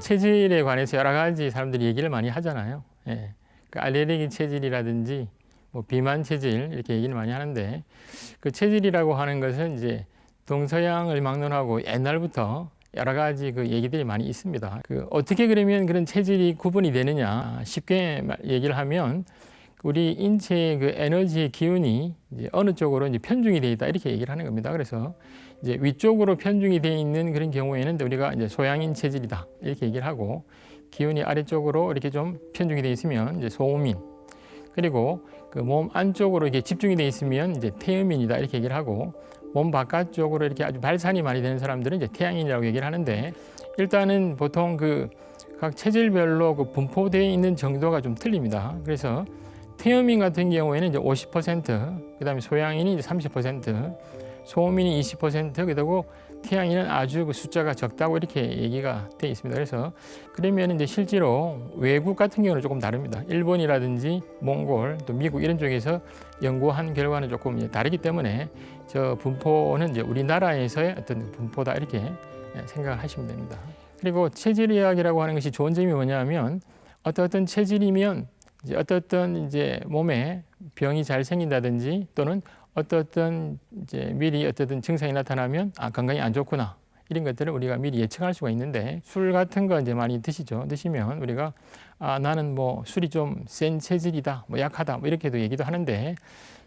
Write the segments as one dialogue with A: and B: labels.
A: 체질에 관해서 여러 가지 사람들이 얘기를 많이 하잖아요. 예. 그 알레르기 체질이라든지 뭐 비만 체질 이렇게 얘기를 많이 하는데 그 체질이라고 하는 것은 이제 동서양을 막론하고 옛날부터 여러 가지 그 얘기들이 많이 있습니다. 그 어떻게 그러면 그런 체질이 구분이 되느냐 쉽게 얘기를 하면 우리 인체의 그 에너지의 기운이 이제 어느 쪽으로 이제 편중이 되어 있다 이렇게 얘기를 하는 겁니다. 그래서 이제 위쪽으로 편중이 되어 있는 그런 경우에는 우리가 이제 소양인 체질이다 이렇게 얘기를 하고 기운이 아래쪽으로 이렇게 좀 편중이 되어 있으면 이제 소음인 그리고 그 몸 안쪽으로 이렇게 집중이 되어 있으면 이제 태음인이다 이렇게 얘기를 하고 몸 바깥쪽으로 이렇게 아주 발산이 많이 되는 사람들은 이제 태양인이라고 얘기를 하는데 일단은 보통 그 각 체질별로 그 분포되어 있는 정도가 좀 틀립니다. 그래서 태음인 같은 경우에는 이제 50%, 그다음에 소양인이 이제 30%, 소음인이 20%, 그리고 태양인은 아주 그 숫자가 적다고 이렇게 얘기가 되어 있습니다. 그래서 그러면 이제 실제로 외국 같은 경우는 조금 다릅니다. 일본이라든지 몽골, 또 미국 이런 쪽에서 연구한 결과는 조금 이제 다르기 때문에 저 분포는 이제 우리나라에서의 어떤 분포다 이렇게 생각을 하시면 됩니다. 그리고 체질의학이라고 하는 것이 좋은 점이 뭐냐면 어떤 체질이면 이제 어떤 이제 몸에 병이 잘 생긴다든지 또는 어떤 이제 미리 어떤 증상이 나타나면 건강이 안 좋구나 이런 것들을 우리가 미리 예측할 수가 있는데 술 같은 거 이제 많이 드시죠. 드시면 우리가 나는 뭐 술이 좀 센 체질이다, 뭐 약하다, 뭐 이렇게도 얘기도 하는데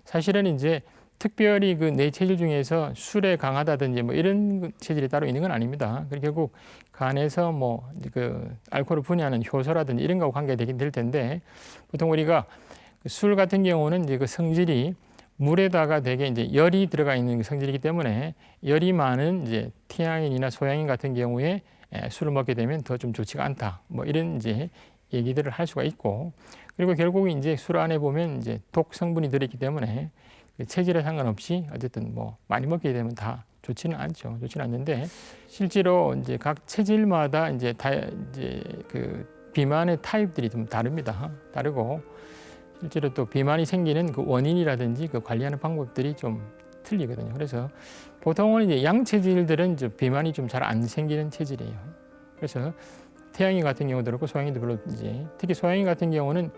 A: 사실은 이제 특별히 그 내 체질 중에서 술에 강하다든지 뭐 이런 체질이 따로 있는 건 아닙니다. 결국 간에서 뭐 그 알코올을 분해하는 효소라든지 이런 거하고 관계되긴 될 텐데 보통 우리가 술 같은 경우는 이제 그 성질이 물에다가 되게 이제 열이 들어가 있는 성질이기 때문에 열이 많은 이제 태양인이나 소양인 같은 경우에 술을 먹게 되면 더 좀 좋지가 않다. 뭐 이런 이제 얘기들을 할 수가 있고 그리고 결국 이제 술 안에 보면 이제 독 성분이 들어있기 때문에 체질에 상관없이 어쨌든 뭐 많이 먹게 되면 다 좋지는 않죠. 좋지는 않는데 실제로 이제 각 체질마다 이제 그 비만의 타입들이 좀 다릅니다. 다르고 실제로 또 비만이 생기는 그 원인이라든지 그 관리하는 방법들이 좀 틀리거든요. 그래서 보통은 이제 양체질들은 이제 비만이 좀 잘 안 생기는 체질이에요. 그래서 태양인 같은 경우도 그렇고 소양인도 별로 이제 특히 소양인 같은 경우는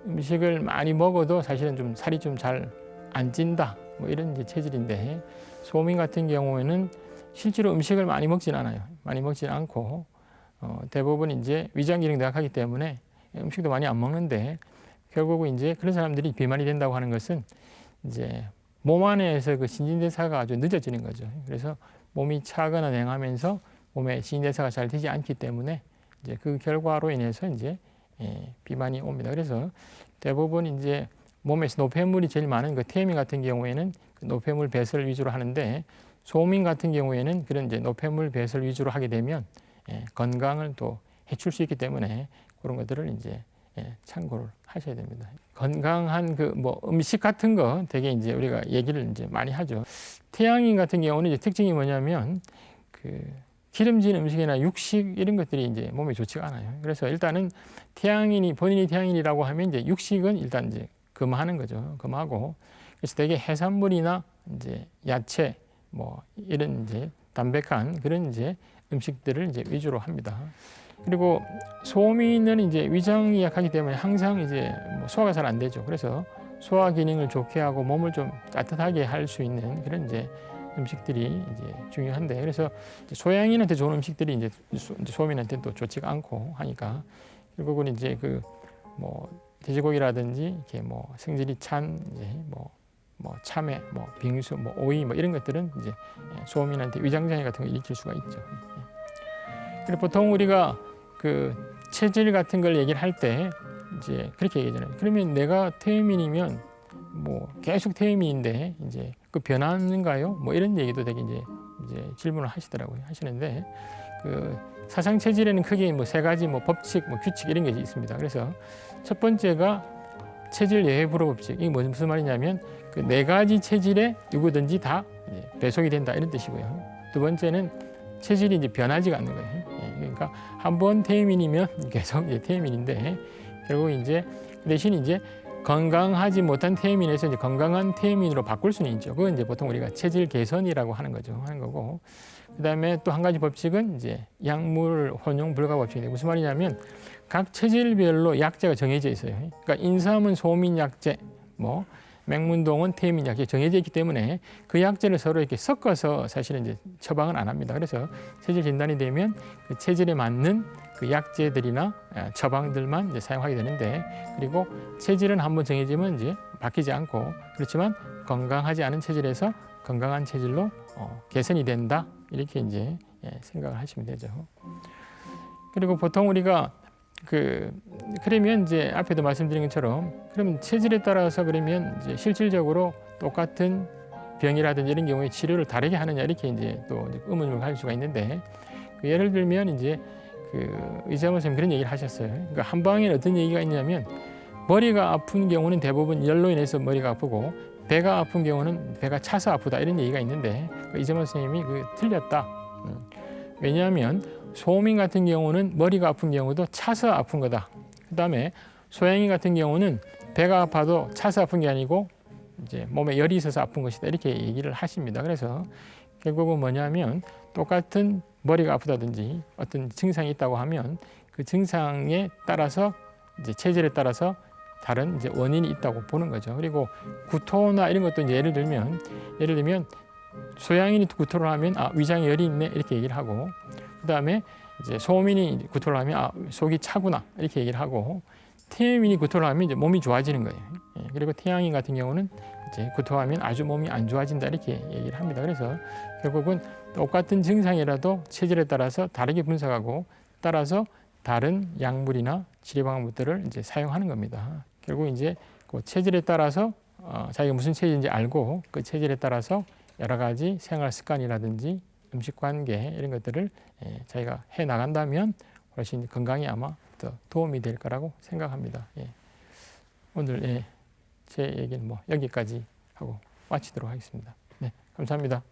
A: 음식을 많이 먹어도 사실은 좀 살이 좀 잘 안 찐다 뭐 이런 이제 체질인데 소음인 같은 경우에는 실제로 음식을 많이 먹진 않아요. 많이 먹진 않고 대부분 이제 위장 기능도 약하기 때문에 음식도 많이 안 먹는데 결국은 이제 그런 사람들이 비만이 된다고 하는 것은 이제 몸 안에서 그 신진대사가 아주 늦어지는 거죠. 그래서 몸이 차거나 냉하면서 몸에 신진대사가 잘 되지 않기 때문에 이제 그 결과로 인해서 이제 비만이 옵니다. 그래서 대부분 이제 몸에서 노폐물이 제일 많은 그 태음인 같은 경우에는 그 노폐물 배설 위주로 하는데 소음인 같은 경우에는 그런 이제 노폐물 배설 위주로 하게 되면 건강을 또 해칠 수 있기 때문에 그런 것들을 이제 참고를 하셔야 됩니다. 건강한 그 뭐 음식 같은 거 되게 이제 우리가 얘기를 이제 많이 하죠. 태양인 같은 경우는 이제 특징이 뭐냐면 그 기름진 음식이나 육식 이런 것들이 이제 몸에 좋지가 않아요. 그래서 일단은 태양인이 본인이 태양인이라고 하면 이제 육식은 일단 이제 금하는 거죠. 금하고 그래서 되게 해산물이나 이제 야채 뭐 이런 이제 담백한 그런 이제 음식들을 이제 위주로 합니다. 그리고 소음인은 이제 위장이 약하기 때문에 항상 이제 뭐 소화가 잘 안 되죠. 그래서 소화 기능을 좋게 하고 몸을 좀 따뜻하게 할 수 있는 그런 이제 음식들이 이제 중요한데 그래서 소양인한테 좋은 음식들이 이제 소음인한테 또 좋지가 않고 하니까 결국은 이제 그 뭐 돼지고기라든지 이렇게 뭐 성질이 찬 이제 뭐 참외, 뭐 빙수, 뭐 오이 뭐 이런 것들은 이제 소음인한테 위장장애 같은 걸 일으킬 수가 있죠. 그리고 보통 우리가 그 체질 같은 걸 얘기를 할 때 이제 그렇게 얘기하잖아요. 그러면 내가 태음인이면 뭐 계속 태음인인데 이제 그 변하는가요? 뭐 이런 얘기도 되게 이제 질문을 하시더라고요. 하시는데 그 사상 체질에는 크게 뭐 세 가지 뭐 법칙, 뭐 규칙 이런 게 있습니다. 그래서 첫 번째가 체질 예외 불허 법칙. 이게 무슨 말이냐면 그 네 가지 체질에 누구든지 다 배속이 된다 이런 뜻이고요. 두 번째는 체질이 이제 변하지가 않는 거예요. 그러니까 한 번 태음인이면 계속 태음인인데 결국 이제 대신 이제 건강하지 못한 태음인에서 이제 건강한 태음인으로 바꿀 수는 있죠. 그건 이제 보통 우리가 체질 개선이라고 하는 거고. 그다음에 또 한 가지 법칙은 이제 약물 혼용 불가 법칙인데 무슨 말이냐면 각 체질별로 약제가 정해져 있어요. 그러니까 인삼은 소민 약제, 뭐 맹문동은 태민 약제 정해져 있기 때문에 그 약제를 서로 이렇게 섞어서 사실은 이제 처방은 안 합니다. 그래서 체질 진단이 되면 그 체질에 맞는 그 약제들이나 처방들만 이제 사용하게 되는데, 그리고 체질은 한번 정해지면 이제 바뀌지 않고, 그렇지만 건강하지 않은 체질에서 건강한 체질로 개선이 된다, 이렇게 이제 생각을 하시면 되죠. 그리고 보통 우리가 그러면 이제 앞에도 말씀드린 것처럼 그러면 체질에 따라서 그러면 이제 실질적으로 똑같은 병이라든지 이런 경우에 치료를 다르게 하느냐, 이렇게 이제 또 의문을 가질 수가 있는데, 예를 들면 이제 의사 선생님 그런 얘기를 하셨어요. 그러니까 한방에는 어떤 얘기가 있냐면 머리가 아픈 경우는 대부분 열로 인해서 머리가 아프고 배가 아픈 경우는 배가 차서 아프다, 이런 얘기가 있는데 이재만 선생님이 틀렸다. 왜냐하면 소민 같은 경우는 머리가 아픈 경우도 차서 아픈 거다. 그다음에 소양이 같은 경우는 배가 아파도 차서 아픈 게 아니고 이제 몸에 열이 있어서 아픈 것이다, 이렇게 얘기를 하십니다. 그래서 결국은 뭐냐면 똑같은 머리가 아프다든지 어떤 증상이 있다고 하면 그 증상에 따라서 이제 체질에 따라서 다른 이제 원인이 있다고 보는 거죠. 그리고 구토나 이런 것도 이제 예를 들면 소양인이 구토를 하면 위장에 열이 있네, 이렇게 얘기를 하고, 그다음에 이제 소민이 구토를 하면 속이 차구나, 이렇게 얘기를 하고, 태음인이 구토를 하면 이제 몸이 좋아지는 거예요. 그리고 태양인 같은 경우는 이제 구토하면 아주 몸이 안 좋아진다, 이렇게 얘기를 합니다. 그래서 결국은 똑같은 증상이라도 체질에 따라서 다르게 분석하고 따라서 다른 약물이나 치료 방법들을 이제 사용하는 겁니다. 결국 이제 그 체질에 따라서 자기가 무슨 체질인지 알고 그 체질에 따라서 여러 가지 생활 습관이라든지 음식 관계 이런 것들을 자기가 해 나간다면 훨씬 건강에 아마 더 도움이 될 거라고 생각합니다. 오늘 제 얘기는 뭐 여기까지 하고 마치도록 하겠습니다. 네, 감사합니다.